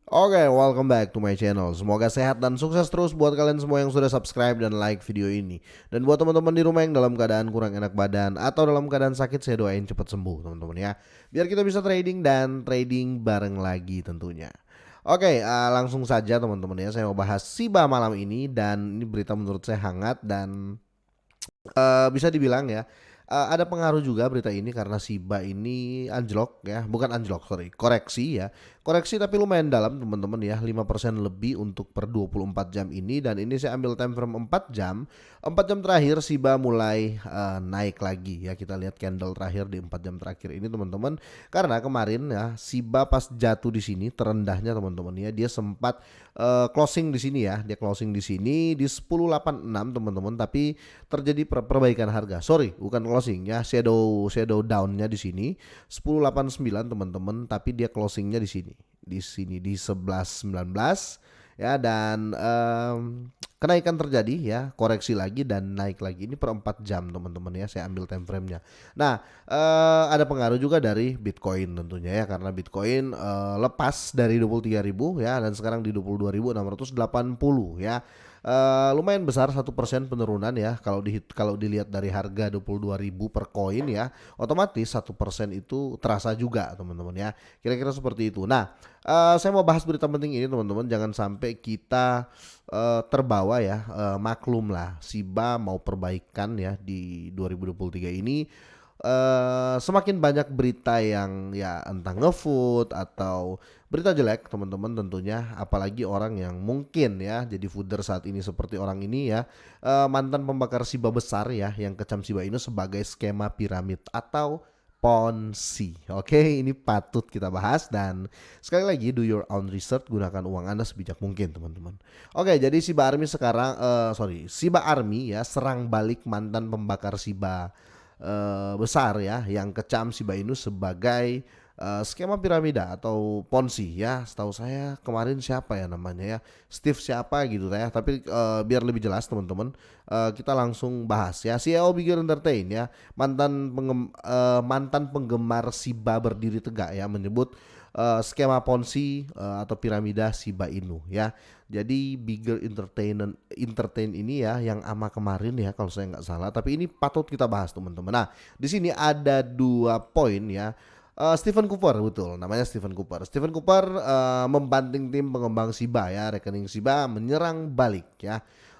Oke, welcome back to my channel. Semoga sehat dan sukses terus buat kalian semua yang sudah subscribe dan like video ini. Dan buat teman-teman di rumah yang dalam keadaan kurang enak badan atau dalam keadaan sakit, saya doain cepat sembuh teman-teman ya. Biar kita bisa trading dan trading bareng lagi tentunya. Oke, langsung saja teman-teman ya. Saya mau bahas Shiba malam ini dan ini berita menurut saya hangat dan bisa dibilang ya, ada pengaruh juga berita ini karena Shiba ini anjlok ya, bukan anjlok sorry, koreksi ya. Koreksi tapi lumayan dalam teman-teman ya, 5% lebih untuk per 24 jam ini dan ini saya ambil time frame 4 jam. 4 jam terakhir Shiba mulai naik lagi ya. Kita lihat candle terakhir di 4 jam terakhir ini teman-teman. Karena kemarin ya Shiba pas jatuh di sini terendahnya teman-teman ya, dia sempat closing di sini ya. Dia closing di sini di 1086 teman-teman, tapi terjadi perbaikan harga. Sorry, bukan closing ya, shadow downnya di sini 1089 teman-teman, tapi dia closingnya di sini di 1119 ya dan kenaikan terjadi ya, koreksi lagi dan naik lagi ini per 4 jam teman-teman ya. Saya ambil time frame-nya. Nah, ada pengaruh juga dari Bitcoin tentunya ya, karena Bitcoin lepas dari 23.000 ya dan sekarang di 22.680 ya. Lumayan besar 1% penurunan ya, kalau dilihat dari harga 22.000 per koin ya, otomatis 1% itu terasa juga teman-teman ya. Kira-kira seperti itu. Nah, saya mau bahas berita penting ini teman-teman, jangan sampai kita terbawa ya, maklum lah Shiba mau perbaikan ya di 2023 ini. Semakin banyak berita yang ya entah ngefood atau berita jelek teman-teman tentunya, apalagi orang yang mungkin ya jadi fooder saat ini seperti orang ini ya, mantan pembakar Shiba besar ya yang kecam Shiba Inu sebagai skema piramid atau Ponzi. Oke, ini patut kita bahas dan sekali lagi do your own research, gunakan uang Anda sebijak mungkin teman-teman. Oke, jadi Shiba Army ya serang balik mantan pembakar Shiba besar ya yang kecam Shiba Inu sebagai skema piramida atau Ponzi ya. Setahu saya kemarin siapa ya namanya ya, Steve siapa gitu ya. Tapi biar lebih jelas teman-teman, kita langsung bahas ya. CEO Bigger Entertain ya, mantan penggemar Shiba berdiri tegak ya, menyebut skema Ponzi atau piramida Shiba Inu ya. Jadi Bigger Entertain ini ya yang ama kemarin ya kalau saya nggak salah. Tapi ini patut kita bahas teman-teman. Nah, di sini ada 2 poin ya. Stephen Cooper, betul namanya Stephen Cooper. Stephen Cooper membanting tim pengembang Shiba ya, rekening Shiba menyerang balik ya.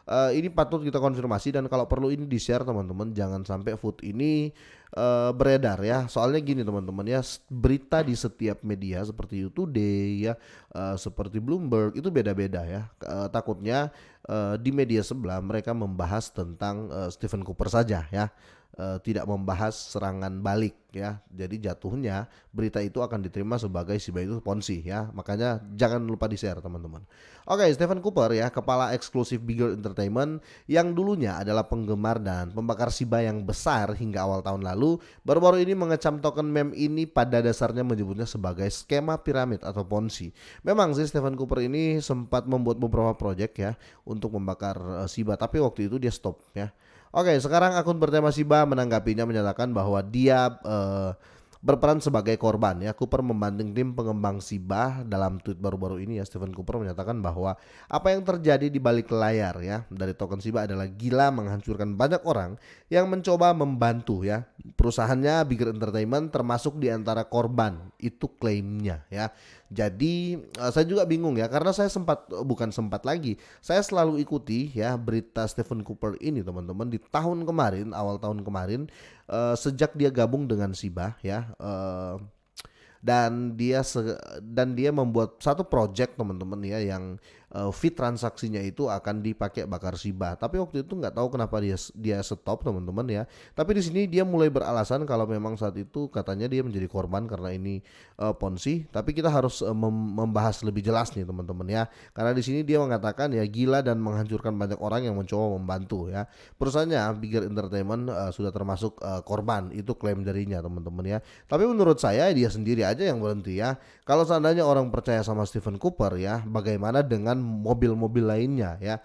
Ini patut kita konfirmasi dan kalau perlu ini di-share teman-teman, jangan sampai food ini beredar ya. Soalnya gini teman-teman ya, berita di setiap media seperti YouTube Today ya, seperti Bloomberg itu beda-beda ya. Takutnya di media sebelah mereka membahas tentang Stephen Cooper saja ya, tidak membahas serangan balik ya. Jadi jatuhnya berita itu akan diterima sebagai Shiba itu Ponzi ya. Makanya jangan lupa di-share teman-teman. Oke, Stephen Cooper ya, kepala eksklusif Bigger Entertainment yang dulunya adalah penggemar dan pembakar Shiba yang besar hingga awal tahun lalu, baru-baru ini mengecam token meme ini, pada dasarnya menyebutnya sebagai skema piramid atau Ponzi. Memang sih Stephen Cooper ini sempat membuat beberapa project ya untuk membakar Shiba, tapi waktu itu dia stop ya. Oke, sekarang akun bertema Shiba menanggapinya, menyatakan bahwa dia berperan sebagai korban ya. Cooper membanting tim pengembang Shiba. Dalam tweet baru-baru ini ya, Stephen Cooper menyatakan bahwa apa yang terjadi di balik layar ya dari token Shiba adalah gila menghancurkan banyak orang yang mencoba membantu ya. Perusahaannya Bigger Entertainment termasuk di antara korban, itu klaimnya ya. Jadi saya juga bingung ya, karena saya bukan sempat lagi, saya selalu ikuti ya berita Stephen Cooper ini teman-teman di tahun kemarin, awal tahun kemarin, sejak dia gabung dengan Shiba ya, dan dia membuat satu project teman-teman ya yang fee transaksinya itu akan dipakai bakar Shiba. Tapi waktu itu nggak tahu kenapa dia stop teman-teman ya. Tapi di sini dia mulai beralasan kalau memang saat itu katanya dia menjadi korban karena ini Ponzi. Tapi kita harus membahas lebih jelas nih teman-teman ya. Karena di sini dia mengatakan ya gila dan menghancurkan banyak orang yang mencoba membantu ya. Perusahaannya Bigger Entertainment sudah termasuk korban, itu klaim darinya teman-teman ya. Tapi menurut saya dia sendiri aja yang berhenti ya. Kalau seandainya orang percaya sama Stephen Cooper ya, bagaimana dengan mobil-mobil lainnya ya?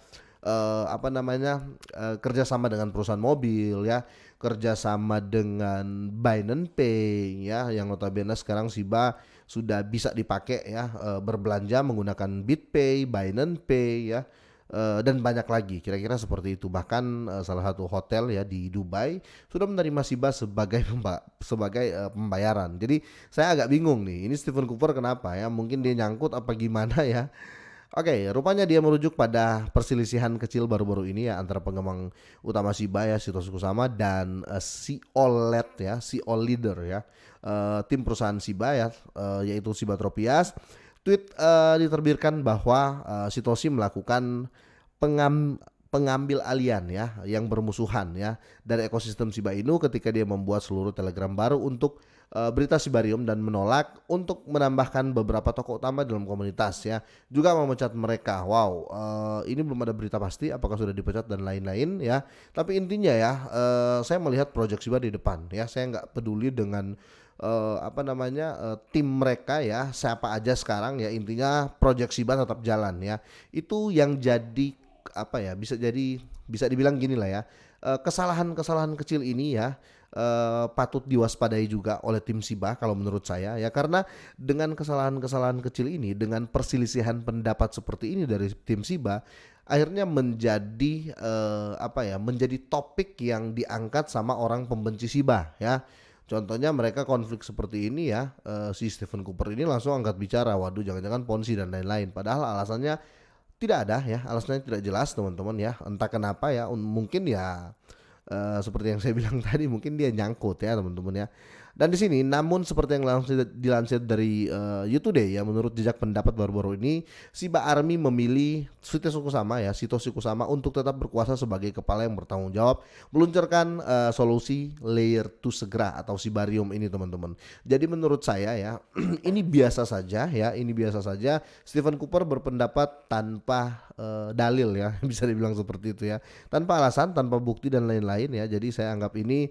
Kerjasama dengan perusahaan mobil ya, kerjasama dengan Binance Pay ya, yang notabene sekarang Shiba sudah bisa dipakai ya berbelanja menggunakan BitPay, Binance Pay ya. Dan banyak lagi kira-kira seperti itu. Bahkan salah satu hotel ya di Dubai sudah menerima Shiba sebagai pembayaran. Jadi saya agak bingung nih, ini Stephen Cooper kenapa ya? Mungkin dia nyangkut apa gimana ya? Oke, rupanya dia merujuk pada perselisihan kecil baru-baru ini ya antara pengembang utama Shiba ya Satoshi Kusama dan CEO LED ya, CEO leader ya, tim perusahaan Shiba ya, yaitu Shiba Tropias. Tweet diterbitkan bahwa Satoshi melakukan pengam, pengambil alian ya yang bermusuhan ya dari ekosistem Shiba Inu ketika dia membuat seluruh Telegram baru untuk berita Shibarium dan menolak untuk menambahkan beberapa tokoh utama dalam komunitas ya, juga memecat mereka. Wow, ini belum ada berita pasti apakah sudah dipecat dan lain-lain ya. Tapi intinya ya, saya melihat Project Shiba di depan ya. Saya nggak peduli dengan tim mereka ya siapa aja sekarang ya, intinya Project Shiba tetap jalan ya. Itu yang jadi bisa dibilang gini lah ya, kesalahan-kesalahan kecil ini ya patut diwaspadai juga oleh tim Shiba kalau menurut saya ya, karena dengan kesalahan-kesalahan kecil ini, dengan perselisihan pendapat seperti ini dari tim Shiba, akhirnya menjadi topik yang diangkat sama orang pembenci Shiba ya. Contohnya mereka konflik seperti ini ya, si Stephen Cooper ini langsung angkat bicara, waduh jangan-jangan Ponzi dan lain-lain. Padahal alasannya tidak ada ya, alasannya tidak jelas teman-teman ya. Entah kenapa ya, mungkin ya seperti yang saya bilang tadi, mungkin dia nyangkut ya teman-teman ya. Dan di sini, namun seperti yang langsung dilansir dari You Today ya, menurut jejak pendapat baru-baru ini, Shiba Army memilih Satoshi Kusama untuk tetap berkuasa sebagai kepala yang bertanggung jawab meluncurkan solusi layer 2 segera atau Shibarium ini teman-teman. Jadi menurut saya ya, ini biasa saja ya, Stephen Cooper berpendapat tanpa dalil ya, bisa dibilang seperti itu ya, tanpa alasan, tanpa bukti dan lain-lain ya. Jadi saya anggap ini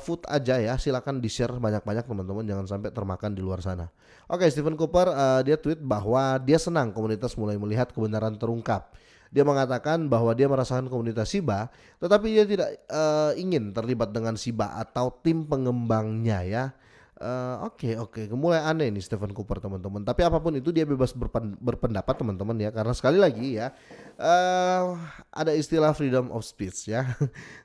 food aja ya, silakan di share banyak-banyak teman-teman, jangan sampai termakan di luar sana. Oke, Stephen Cooper dia tweet bahwa dia senang komunitas mulai melihat kebenaran terungkap. Dia mengatakan bahwa dia merasakan komunitas Shiba, tetapi dia tidak ingin terlibat dengan Shiba atau tim pengembangnya ya. Oke, mulai aneh nih Stephen Cooper teman-teman. Tapi apapun itu dia bebas berpendapat teman-teman ya, karena sekali lagi ya ada istilah freedom of speech ya.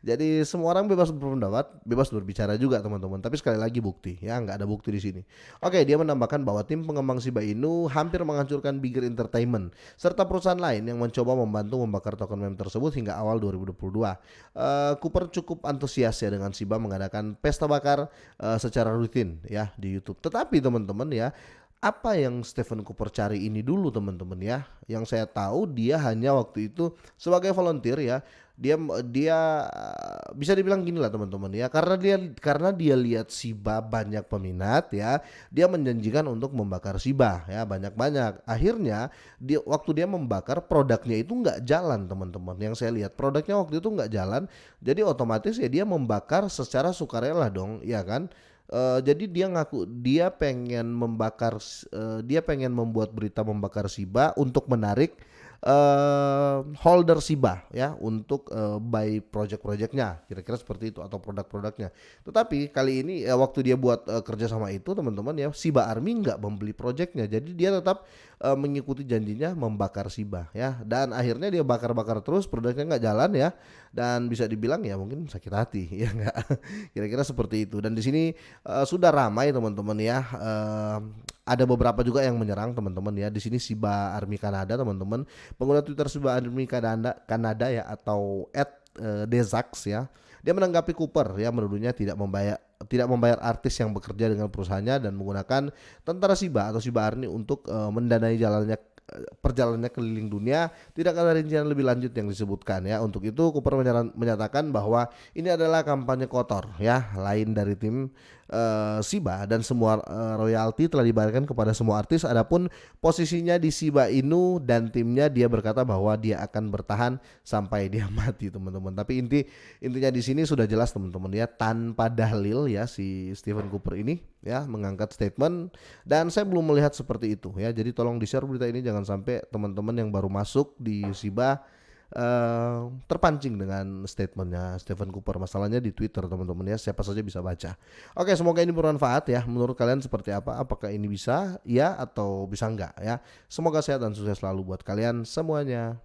Jadi semua orang bebas berpendapat, bebas berbicara juga teman-teman. Tapi sekali lagi bukti ya, nggak ada bukti di sini. Oke, dia menambahkan bahwa tim pengembang Shiba Inu hampir menghancurkan Bigger Entertainment serta perusahaan lain yang mencoba membantu membakar token meme tersebut hingga awal 2022. Cooper cukup antusias ya dengan Shiba mengadakan pesta bakar secara rutin ya di YouTube. Tetapi teman-teman ya, apa yang Stephen Cooper cari ini dulu teman-teman ya. Yang saya tahu dia hanya waktu itu sebagai volunteer ya. Dia bisa dibilang gini lah teman-teman ya. Karena dia lihat Shiba banyak peminat ya. Dia menjanjikan untuk membakar Shiba ya banyak-banyak. Akhirnya waktu dia membakar, produknya itu nggak jalan teman-teman. Yang saya lihat produknya waktu itu nggak jalan. Jadi otomatis ya dia membakar secara sukarela dong, ya kan? Jadi dia ngaku dia pengen membuat berita membakar Shiba untuk menarik holder Shiba ya untuk buy project-projectnya, kira-kira seperti itu, atau produk-produknya. Tetapi kali ini waktu dia buat kerja sama itu teman-teman ya, Shiba Army nggak membeli projectnya, jadi dia tetap mengikuti janjinya membakar Shiba ya, dan akhirnya dia bakar-bakar terus, produknya nggak jalan ya, dan bisa dibilang ya mungkin sakit hati ya nggak, kira-kira seperti itu. Dan di sini sudah ramai teman-teman ya, ada beberapa juga yang menyerang teman-teman ya. Di sini Shiba Army Kanada teman-teman, pengguna Twitter Shiba Army Kanada ya, atau @dezax ya, dia menanggapi Cooper ya, menuduhnya tidak membayar artis yang bekerja dengan perusahaannya dan menggunakan tentara Shiba atau Shiba Army untuk mendanai perjalanannya keliling dunia. Tidak ada rincian lebih lanjut yang disebutkan ya. Untuk itu Cooper menyatakan bahwa ini adalah kampanye kotor ya, lain dari tim Shiba, dan semua royalti telah dibayarkan kepada semua artis. Adapun posisinya di Shiba Inu dan timnya, dia berkata bahwa dia akan bertahan sampai dia mati teman-teman. Tapi intinya di sini sudah jelas teman-teman ya, tanpa dalil ya si Stephen Cooper ini ya mengangkat statement, dan saya belum melihat seperti itu ya. Jadi tolong di-share berita ini, jangan sampai teman-teman yang baru masuk di Shiba terpancing dengan statementnya Stephen Cooper. Masalahnya di Twitter teman-teman ya, siapa saja bisa baca. Oke, semoga ini bermanfaat ya. Menurut kalian seperti apa? Apakah ini bisa ya atau bisa enggak ya? Semoga sehat dan sukses selalu buat kalian semuanya.